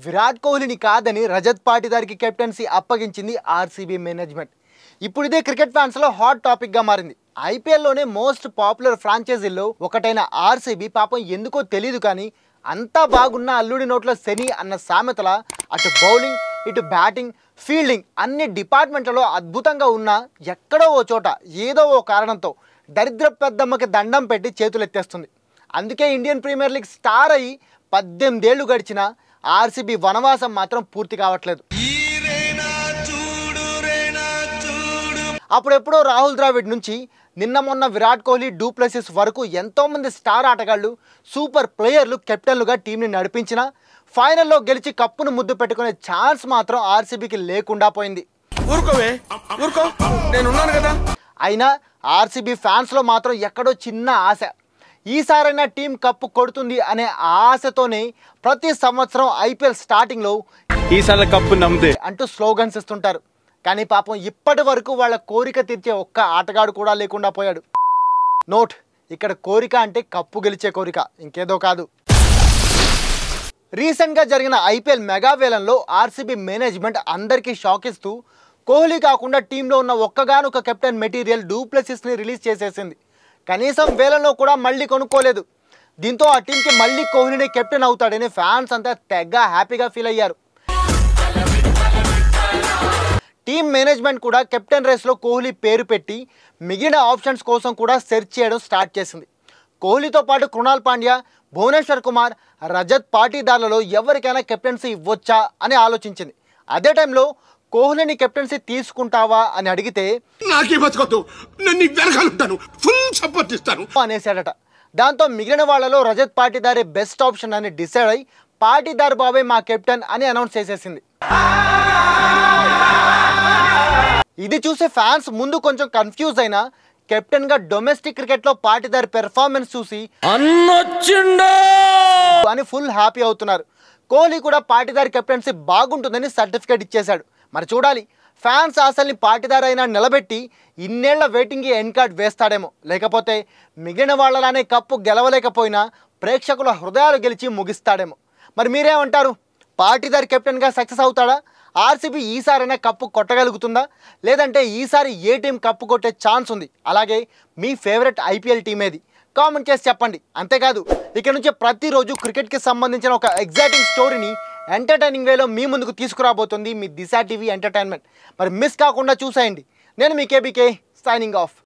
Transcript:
విరాట్ కోహ్లీని కాదని రజత్ పాటిదార్కి కెప్టెన్సీ అప్పగించింది RCB management. ఇప్పుడు ఇదే క్రికెట్ ఫ్యాన్స్లో హాట్ టాపిక్గా మారింది. ఐపీఎల్లోనే మోస్ట్ పాపులర్ ఫ్రాంచైజీల్లో ఒకటైన ఆర్సీబీ పాపం ఎందుకో తెలియదు కానీ అంతా బాగున్న అల్లుడి నోట్లో శని అన్న సామెతల అటు బౌలింగ్ ఇటు బ్యాటింగ్ ఫీల్డింగ్ అన్ని డిపార్ట్మెంట్లలో అద్భుతంగా ఉన్నా ఎక్కడో ఓ చోట ఏదో ఓ కారణంతో దరిద్ర పెద్దమ్మకి దండం పెట్టి చేతులెత్తేస్తుంది. అందుకే ఇండియన్ ప్రీమియర్ లీగ్ స్టార్ అయ్యి 18 ఏళ్లు గడిచినా ఆర్సీబీ వనవాసం మాత్రం పూర్తి కావట్లేదు. అప్పుడెప్పుడో రాహుల్ ద్రావిడ్ నుంచి నిన్న మొన్న విరాట్ కోహ్లీ డూప్లెసిస్ వరకు ఎంతోమంది స్టార్ ఆటగాళ్లు సూపర్ ప్లేయర్లు కెప్టెన్లుగా టీంని నడిపించిన ఫైనల్లో గెలిచి కప్పును ముద్దు పెట్టుకునే ఛాన్స్ మాత్రం ఆర్సీబీకి లేకుండా పోయింది. అయినా ఆర్సీబీ ఫ్యాన్స్లో మాత్రం ఎక్కడో చిన్న ఆశ, ఈసారైనా టీం కప్పు కొడుతుంది అనే ఆశతోనే ప్రతి సంవత్సరం ఐపీఎల్ స్టార్టింగ్లో ఈసారి కప్పు నమ్మదే అంటూ స్లోగన్స్ ఇస్తుంటారు. కానీ పాపం ఇప్పటి వరకు వాళ్ళ కోరిక తీర్చే ఒక్క ఆటగాడు కూడా లేకుండా పోయాడు. నోట్, ఇక్కడ కోరిక అంటే కప్పు గెలిచే కోరిక, ఇంకేదో కాదు. రీసెంట్గా జరిగిన ఐపీఎల్ మెగా వేలంలో ఆర్సీబీ మేనేజ్మెంట్ అందరికీ షాక్ ఇస్తూ కోహ్లీ కాకుండా టీంలో ఉన్న ఒక్కగానొక కెప్టెన్ మెటీరియల్ డూప్లెసిస్ని రిలీజ్ చేసేసింది. కనీసం వేలంలో కూడా మళ్ళీ కొనుక్కోలేదు. దీంతో ఆ టీంకి మళ్ళీ కోహ్లీనే కెప్టెన్ అవుతాడని ఫ్యాన్స్ అంతా తెగ హ్యాపీగా ఫీల్ అయ్యారు. టీమ్ మేనేజ్మెంట్ కూడా కెప్టెన్ రేస్లో కోహ్లీ పేరు పెట్టి మిగిలిన ఆప్షన్స్ కోసం కూడా సెర్చ్ చేయడం స్టార్ట్ చేసింది. కోహ్లీతో పాటు కృణాల్ పాండ్యా, భువనేశ్వర్ కుమార్, రజత్ పాటీదార్లలో ఎవరికైనా కెప్టెన్సీ ఇవ్వొచ్చా అని ఆలోచించింది. అదే టైంలో కోహ్లీని కెప్టెన్సీ తీసుకుంటావా అని అడిగితే అనేసాడట. దాంతో మిగిలిన వాళ్లలో రజత్ పాటీదారే బెస్ట్ ఆప్షన్ అని డిసైడ్ అయి పాటీదార్ బాబే మా కెప్టెన్ అని అనౌన్స్ చేసేసింది. ఇది చూసే ఫ్యాన్స్ ముందు కొంచెం కన్ఫ్యూజ్ అయినా కెప్టెన్గా డొమెస్టిక్ క్రికెట్లో పాటీదార్ పెర్ఫార్మెన్స్ చూసి అని ఫుల్ హ్యాపీ అవుతున్నారు. కోహ్లీ కూడా పాటీదార్ కెప్టెన్సీ బాగుంటుందని సర్టిఫికేట్ ఇచ్చేశాడు. మరి చూడాలి, ఫ్యాన్స్ ఆశల్ని పాటీదార్ అయినా నిలబెట్టి ఇన్నేళ్ల వెయిటింగ్కి ఎండ్ కార్డ్ వేస్తాడేమో, లేకపోతే మిగిలిన వాళ్ళలానే కప్పు గెలవలేకపోయినా ప్రేక్షకుల హృదయాలు గెలిచి ముగిస్తాడేమో. మరి మీరేమంటారు? పాటీదార్ కెప్టెన్గా సక్సెస్ అవుతాడా? ఆర్సీబీ ఈసారైనా కప్పు కొట్టగలుగుతుందా? లేదంటే ఈసారి ఏ టీం కప్పు కొట్టే ఛాన్స్ ఉంది? అలాగే మీ ఫేవరెట్ ఐపీఎల్ టీం ఏది? కామెంట్ చేసి చెప్పండి. అంతేకాదు, ఇక నుంచి ప్రతిరోజు క్రికెట్కి సంబంధించిన ఒక ఎగ్జైటింగ్ స్టోరీని ఎంటర్టైనింగ్ వేలో మీ ముందుకు తీసుకురాబోతుంది మీ దిశ టీవీ ఎంటర్టైన్మెంట్. మరి మిస్ కాకుండా చూసేయండి. నేను మీ కేబీకే సైనింగ్ ఆఫ్.